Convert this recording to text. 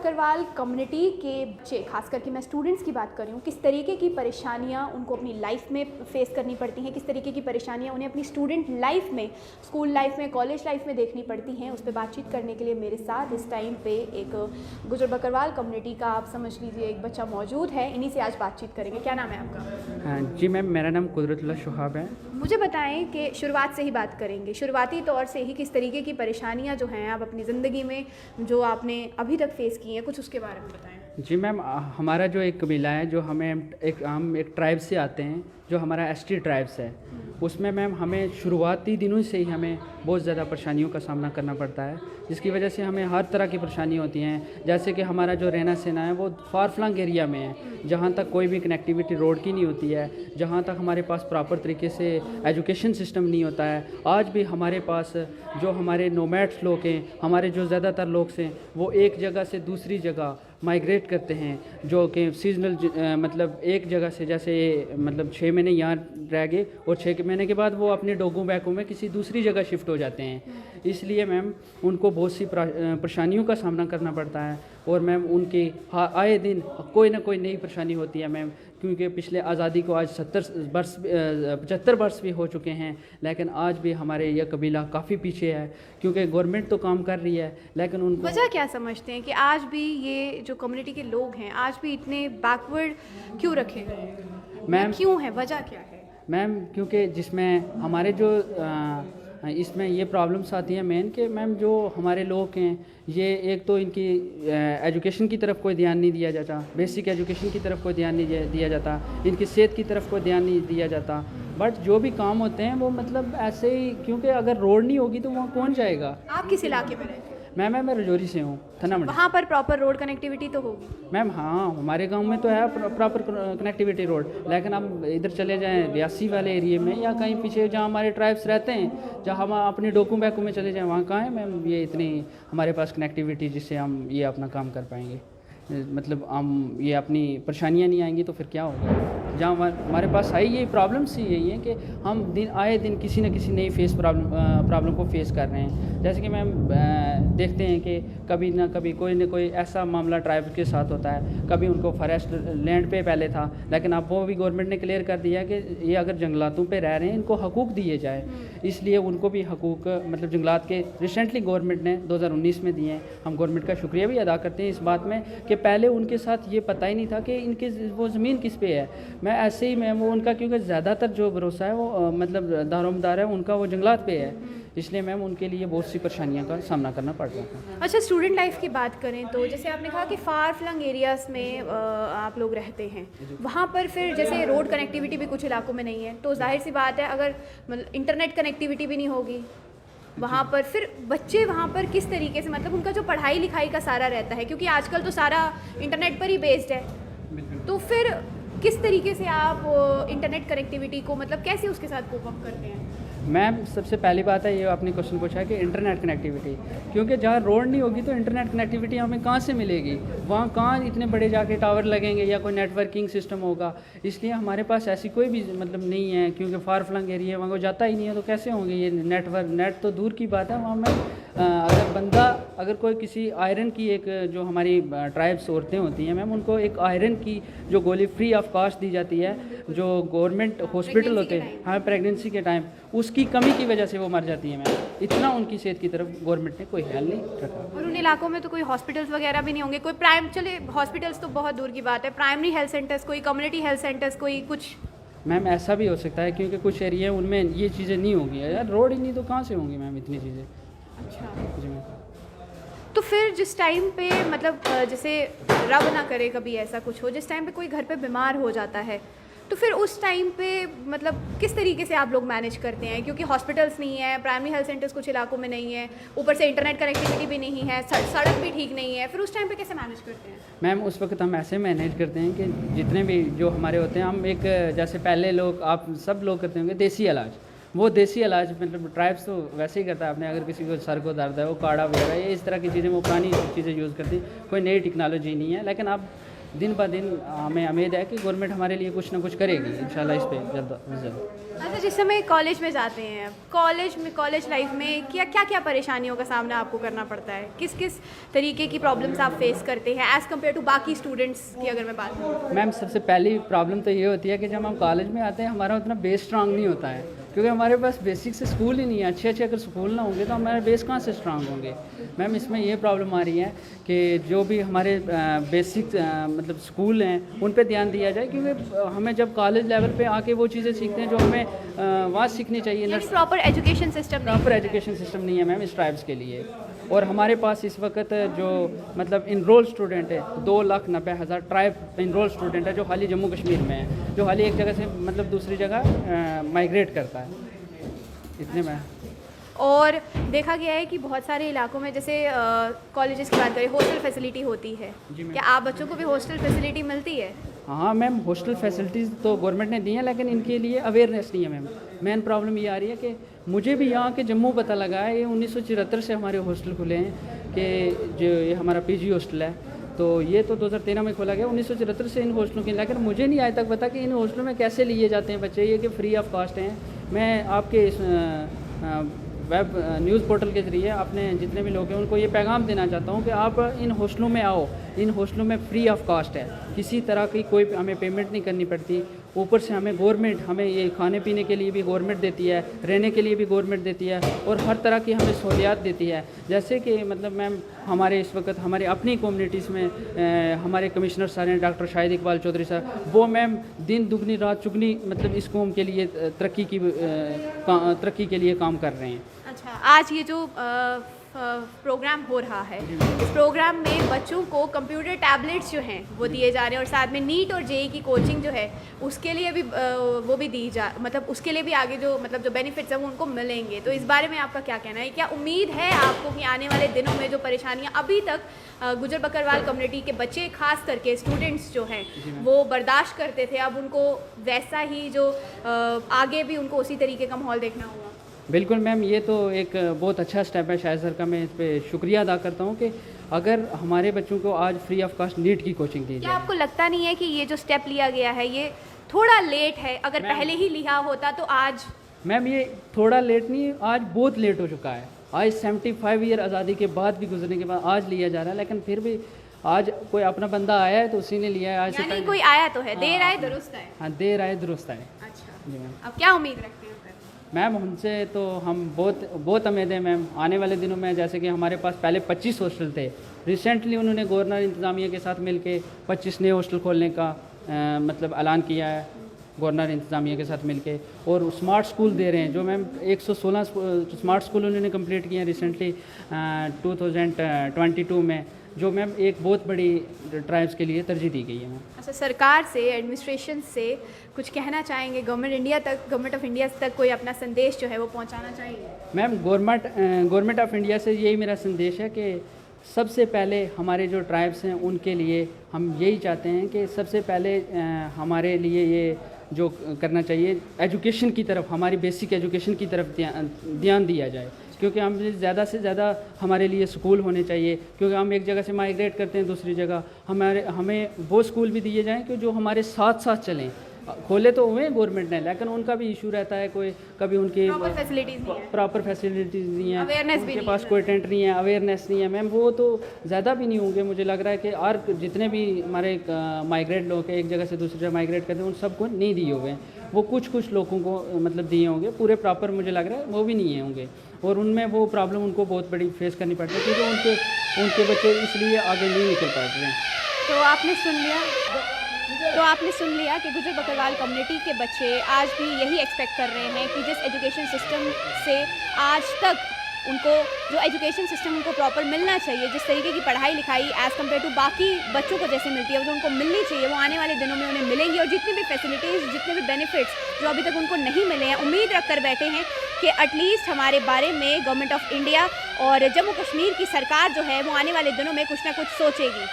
Bakarwal community के बच्चे, खास करके मैं स्टूडेंट्स की बात कर रही हूँ, किस तरीके की परेशानियाँ उनको अपनी लाइफ में फेस करनी पड़ती हैं, किस तरीके की परेशानियाँ उन्हें अपनी स्टूडेंट लाइफ में, स्कूल लाइफ में, कॉलेज लाइफ में देखनी पड़ती हैं, उस पर बातचीत करने के लिए मेरे साथ इस टाइम पे एक गुजर बकरवाल कम्युनिटी का, आप समझ लीजिए, एक बच्चा मौजूद है। इन्हीं से आज बातचीत करेंगे। क्या नाम है आपका? हाँ जी मैम, मेरा नाम कुदरतुल्लाह शुहाब है। मुझे बताएं कि शुरुआत से ही बात करेंगे, शुरुआती तौर से ही किस तरीके की परेशानियां जो हैं आप अपनी ज़िंदगी में जो आपने अभी तक फेस की हैं, कुछ उसके बारे में बताएं। जी मैम, हमारा जो एक कबीला है, जो हम एक ट्राइब से आते हैं, जो हमारा एसटी ट्राइब्स है, उसमें मैम हमें शुरुआती दिनों से ही हमें बहुत ज़्यादा परेशानियों का सामना करना पड़ता है, जिसकी वजह से हमें हर तरह की परेशानियाँ होती हैं। जैसे कि हमारा जो रहना सहना है वो फार फ्लंग एरिया में है, जहाँ तक कोई भी कनेक्टिविटी रोड की नहीं होती है, जहाँ तक हमारे पास प्रॉपर तरीके से एजुकेशन सिस्टम नहीं होता है। आज भी हमारे पास जो हमारे नोमैड्स लोग हैं, हमारे जो ज़्यादातर लोग हैं, वो एक जगह से दूसरी जगह माइग्रेट करते हैं, जो कि सीजनल मतलब एक जगह से, जैसे मतलब 6 महीने यहाँ रह गए और 6 महीने के बाद वो अपने डोगों बैकों में किसी दूसरी जगह शिफ्ट हो जाते हैं। इसलिए मैम उनको बहुत सी परेशानियों का सामना करना पड़ता है और मैम उनकी आए दिन कोई ना कोई नई परेशानी होती है मैम, क्योंकि पिछले आज़ादी को आज 75 वर्ष भी हो चुके हैं, लेकिन आज भी हमारे यह कबीला काफ़ी पीछे है, क्योंकि गवर्नमेंट तो काम कर रही है, लेकिन उनको वजह क्या समझते हैं कि आज भी ये जो कम्युनिटी के लोग हैं आज भी इतने बैकवर्ड क्यों रखे गए हैं? मैम क्यों है, वजह क्या है? मैम क्योंकि जिसमें हमारे जो इसमें ये प्रॉब्लम्स आती हैं मेन, कि मैम जो हमारे लोग हैं, ये एक तो इनकी एजुकेशन की तरफ कोई ध्यान नहीं दिया जाता, बेसिक एजुकेशन की तरफ कोई ध्यान नहीं दिया जाता, इनकी सेहत की तरफ कोई ध्यान नहीं दिया जाता। बट जो भी काम होते हैं वो मतलब ऐसे ही, क्योंकि अगर रोड नहीं होगी तो वहाँ कौन जाएगा। आप किस इलाके में रहते हैं? मैं रजौरी से हूँ, थाना मंडी। वहाँ पर प्रॉपर रोड कनेक्टिविटी तो होगी? मैम हाँ, हमारे गांव में तो है प्रॉपर कनेक्टिविटी रोड, लेकिन हम इधर चले जाएं रियासी वाले एरिए में या कहीं पीछे जहाँ हमारे ट्राइब्स रहते हैं, जहाँ हम अपने डोकू बैकू में चले जाएं, वहाँ कहाँ है मैम ये इतनी हमारे पास कनेक्टिविटी जिससे हम ये अपना काम कर पाएंगे। मतलब हम ये अपनी परेशानियाँ नहीं आएंगी तो फिर क्या होगा। जहाँ हमारे पास आई ये प्रॉब्लम्स ही यही हैं कि हम आए दिन किसी न किसी नई प्रॉब्लम को फेस कर रहे हैं। जैसे कि मैम देखते हैं कि कभी ना कभी कोई ना कोई ऐसा मामला ट्राइब के साथ होता है, कभी उनको फॉरेस्ट लैंड पे पहले था, लेकिन अब वो भी गवर्नमेंट ने क्लियर कर दिया कि ये अगर जंगलातों पे रह रहे हैं इनको हकूक़ दिए जाए, इसलिए उनको भी हकूक़ मतलब जंगलात के रिसेंटली गवर्नमेंट ने 2019 में दिए हैं। हम गवर्नमेंट का शुक्रिया भी अदा करते हैं इस बात में कि पहले उनके साथ ये पता ही नहीं था कि इनके वो ज़मीन किस पे है। मैं ऐसे ही मैं वो उनका, क्योंकि ज़्यादातर जो भरोसा है वो मतलब दारोमदार है उनका वो जंगलात पे है, इसलिए मैम उनके लिए बहुत सी परेशानियों का सामना करना पड़ रहा था। अच्छा, स्टूडेंट लाइफ की बात करें तो जैसे आपने कहा कि फार फ्लंग एरियाज़ में आप लोग रहते हैं, वहाँ पर फिर जैसे रोड कनेक्टिविटी भी कुछ इलाकों में नहीं है, तो जाहिर सी बात है अगर मतलब इंटरनेट कनेक्टिविटी भी नहीं होगी वहाँ पर, फिर बच्चे वहाँ पर किस तरीके से, मतलब उनका जो पढ़ाई लिखाई का सारा रहता है, क्योंकि आजकल तो सारा इंटरनेट पर ही बेस्ड है, तो फिर किस तरीके से आप इंटरनेट कनेक्टिविटी को मतलब कैसे उसके साथ कोप अप करते हैं? मैम सबसे पहली बात है, ये आपने क्वेश्चन पूछा है कि इंटरनेट कनेक्टिविटी, क्योंकि जहाँ रोड नहीं होगी तो इंटरनेट कनेक्टिविटी हमें कहाँ से मिलेगी, वहाँ कहाँ इतने बड़े जाके टावर लगेंगे या कोई नेटवर्किंग सिस्टम होगा। इसलिए हमारे पास ऐसी कोई भी मतलब नहीं है, क्योंकि फार फ्लंग एरिया वहाँ को जाता ही नहीं है, तो कैसे होंगे ये नेट तो दूर की बात है। वहाँ में अगर कोई किसी आयरन की, एक जो हमारी ट्राइब्स औरतें होती हैं मैम, उनको एक आयरन की जो गोली फ्री ऑफ कॉस्ट दी जाती है, जो गवर्नमेंट हॉस्पिटल होते हैं, हाँ प्रेगनेंसी के टाइम, उसकी कमी की वजह से वो मर जाती है मैम। इतना उनकी सेहत की तरफ गवर्नमेंट ने कोई ख्याल नहीं रखा। और उन इलाकों में तो कोई हॉस्पिटल्स वगैरह भी नहीं होंगे, कोई चले हॉस्पिटल्स तो बहुत दूर की बात है, प्राइमरी हेल्थ सेंटर्स, कोई कम्युनिटी हेल्थ सेंटर्स, कोई कुछ? मैम ऐसा भी हो सकता है, क्योंकि कुछ एरिया उनमें ये चीज़ें नहीं होंगी यार, रोड ही नहीं तो कहाँ से होंगी मैम इतनी चीज़ें। अच्छा जी मैम। तो फिर जिस टाइम पे मतलब जैसे रब ना करे कभी ऐसा कुछ हो, जिस टाइम पे कोई घर पे बीमार हो जाता है, तो फिर उस टाइम पे मतलब किस तरीके से आप लोग मैनेज करते हैं? क्योंकि हॉस्पिटल्स नहीं है, प्राइमरी हेल्थ सेंटर्स कुछ इलाकों में नहीं है, ऊपर से इंटरनेट कनेक्टिविटी भी नहीं है, सड़क भी ठीक नहीं है, फिर उस टाइम पे कैसे मैनेज करते हैं? मैम उस वक्त हम ऐसे मैनेज करते हैं कि जितने भी जो हमारे होते हैं, हम एक जैसे पहले लोग, आप सब लोग करते होंगे देसी इलाज, वो देसी इलाज मतलब ट्राइब्स तो वैसे ही करता है। आपने अगर किसी को सर को दर्द है, वो काढ़ा वगैरह, ये इस तरह की चीज़ें, वो पुरानी चीज़ें यूज़ करती, कोई नई टेक्नोलॉजी नहीं है। लेकिन अब दिन ब दिन हमें उम्मीद है कि गवर्नमेंट हमारे लिए कुछ ना कुछ करेगी इंशाल्लाह इस पे जल्द से जल्द। अच्छा, जिस समय कॉलेज में जाते हैं, कॉलेज लाइफ में क्या परेशानियों का सामना आपको करना पड़ता है? किस किस तरीके की प्रॉब्लम्स आप फेस करते हैं एज़ कम्पेयर टू बाकी स्टूडेंट्स की अगर मैं बात करूँ? मैम सबसे पहली प्रॉब्लम तो ये होती है कि जब हम कॉलेज में आते हैं हमारा उतना बेस स्ट्रांग नहीं होता है, क्योंकि हमारे पास बेसिक से स्कूल ही नहीं है। अच्छे अगर स्कूल ना होंगे तो हमारे बेस कहाँ से स्ट्रांग होंगे। मैम इसमें ये प्रॉब्लम आ रही है कि जो भी हमारे बेसिक मतलब स्कूल हैं उन पे ध्यान दिया जाए, क्योंकि हमें जब कॉलेज लेवल पे आके वो चीज़ें सीखते हैं जो हमें वहाँ सीखनी चाहिए। प्रॉपर एजुकेशन सिस्टम नहीं है मैम इस ट्राइब्स के लिए। और हमारे पास इस वक्त जो मतलब इनरोल स्टूडेंट है 2,90,000 ट्राइब इनरोल स्टूडेंट है जो हाल ही जम्मू कश्मीर में है, जो हाल ही एक जगह से मतलब दूसरी जगह माइग्रेट करता है, इतने में। और देखा गया है कि बहुत सारे इलाकों में जैसे कॉलेजेस की बात करें, हॉस्टल फैसिलिटी होती है। क्या आप बच्चों को भी हॉस्टल फैसिलिटी मिलती है? हाँ मैम, हॉस्टल फैसिलिटीज़ तो गवर्नमेंट ने दी हैं, लेकिन इनके लिए अवेयरनेस नहीं है मैम। मेन प्रॉब्लम ये आ रही है कि मुझे भी यहाँ के जम्मू पता लगा है, ये 1974 से हमारे हॉस्टल खुले हैं कि जो ये हमारा पीजी हॉस्टल है, तो ये तो 2013 में खोला गया। 1974 से इन हॉस्टलों की, लेकिन मुझे नहीं आज तक पता कि इन हॉस्टलों में कैसे लिए जाते हैं बच्चे, ये कि फ्री ऑफ कॉस्ट हैं। मैं आपके इस वेब न्यूज़ पोर्टल के ज़रिए अपने जितने भी लोग हैं उनको ये पैगाम देना चाहता हूँ कि आप इन हॉस्टलों में आओ। इन हॉस्टलों में फ्री ऑफ कॉस्ट है, किसी तरह की कोई हमें पेमेंट नहीं करनी पड़ती। ऊपर से हमें गवर्नमेंट हमें ये खाने पीने के लिए भी गवर्नमेंट देती है, रहने के लिए भी गवर्नमेंट देती है, और हर तरह की हमें सहूलियात देती है। जैसे कि मतलब मैम हमारे इस वक्त हमारे अपनी कम्युनिटीज़ में हमारे कमिश्नर साहब हैं डॉक्टर शाहिद इकबाल चौधरी साहब, वो मैम दिन दुगनी रात चुगनी मतलब इस कौम के लिए तरक्की के लिए काम कर रहे हैं। अच्छा, आज ये जो प्रोग्राम हो रहा है, इस प्रोग्राम में बच्चों को कंप्यूटर टैबलेट्स जो हैं वो दिए जा रहे हैं, और साथ में नीट और जेई की कोचिंग जो है उसके लिए भी वो भी दी जा मतलब उसके लिए भी आगे जो मतलब जो बेनिफिट्स हैं वो उनको मिलेंगे। तो इस बारे में आपका क्या कहना है? क्या उम्मीद है आपको कि आने वाले दिनों में जो परेशानियाँ अभी तक गुजर बकरवाल कम्युनिटी के बच्चे खास करके स्टूडेंट्स जो हैं वो बर्दाश्त करते थे, अब उनको वैसा ही जो आगे भी उनको उसी तरीके का माहौल देखना होगा? बिल्कुल मैम, ये तो एक बहुत अच्छा स्टेप है शायद सर का। मैं इस पर शुक्रिया अदा करता हूँ कि अगर हमारे बच्चों को आज फ्री ऑफ कॉस्ट नीट की कोचिंग दी जाए। क्या आपको लगता नहीं है कि ये जो स्टेप लिया गया है ये थोड़ा लेट है? अगर पहले ही लिया होता तो आज। मैम ये थोड़ा लेट नहीं, आज बहुत लेट हो चुका है। आज 75 ईयर आज़ादी के बाद भी गुजरने के बाद आज लिया जा रहा है, लेकिन फिर भी आज कोई अपना बंदा आया है तो उसी ने लिया है। आज यानी कोई आया तो है, देर आए दुरुस्त है। हाँ, देर आए दुरुस्त है। अच्छा जी मैम। अब क्या उम्मीद रखते हैं मैम? हमसे तो हम बहुत उम्मीद है मैम। आने वाले दिनों में जैसे कि हमारे पास पहले 25 हॉस्टल थे, रिसेंटली उन्होंने गवर्नर इंतज़ामिया के साथ मिलके 25 नए हॉस्टल खोलने का मतलब ऐलान किया है गवर्नर इंतज़ामिया के साथ मिलके, और स्मार्ट स्कूल दे रहे हैं जो मैम 116 स्मार्ट स्कूल उन्होंने कंप्लीट किए हैं रिसेंटली 2022 में, जो मैम एक बहुत बड़ी ट्राइब्स के लिए तरजीह दी गई है मैम। अच्छा, सरकार से, एडमिनिस्ट्रेशन से कुछ कहना चाहेंगे? गवर्नमेंट ऑफ इंडिया तक कोई अपना संदेश जो है वो पहुंचाना चाहिए? मैम गवर्नमेंट ऑफ इंडिया से यही मेरा संदेश है कि सबसे पहले हमारे जो ट्राइब्स हैं उनके लिए हम यही चाहते हैं कि सबसे पहले हमारे लिए ये जो करना चाहिए एजुकेशन की तरफ, हमारी बेसिक एजुकेशन की तरफ ध्यान दिया जाए, क्योंकि हम ज़्यादा से ज़्यादा हमारे लिए स्कूल होने चाहिए, क्योंकि हम एक जगह से माइग्रेट करते हैं दूसरी जगह। हमें वो स्कूल भी दिए जाएं कि जो हमारे साथ साथ चलें। खोले तो हुए गवर्नमेंट ने, लेकिन उनका भी इशू रहता है, कोई कभी उनकी प्रॉपर फैसिलिटीज़ नहीं है, उनके पास कोई टेंट नहीं है, अवेयरनेस नहीं है मैम। वो तो ज़्यादा भी नहीं होंगे, मुझे लग रहा है कि और जितने भी हमारे माइग्रेट लोग हैं एक जगह से दूसरी जगह माइग्रेट करते हैं उन सबको नहीं दिए हुए हैं। वो कुछ लोगों को मतलब दिए होंगे, पूरे प्रॉपर मुझे लग रहा है वो भी नहीं है होंगे, और उनमें वो प्रॉब्लम उनको बहुत बड़ी फेस करनी पड़ती है, क्योंकि उनके बच्चे इसलिए आगे नहीं निकल पाते हैं। तो आपने सुन लिया कि गुजर बकरवाल कम्युनिटी के बच्चे आज भी यही एक्सपेक्ट कर रहे हैं कि जिस एजुकेशन सिस्टम से आज तक उनको जो एजुकेशन सिस्टम उनको प्रॉपर मिलना चाहिए, जिस तरीके की पढ़ाई लिखाई एज़ कम्पेयर टू बाकी बच्चों को जैसे मिलती है जो उनको मिलनी चाहिए, वो आने वाले दिनों में उन्हें मिलेंगी। और जितनी भी फैसिलिटीज़, जितने भी बेनिफिट्स जो अभी तक उनको नहीं मिले हैं, उम्मीद रख कर बैठे हैं कि एटलीस्ट हमारे बारे में गवर्नमेंट ऑफ इंडिया और जम्मू कश्मीर की सरकार जो है वो आने वाले दिनों में कुछ ना कुछ सोचेगी।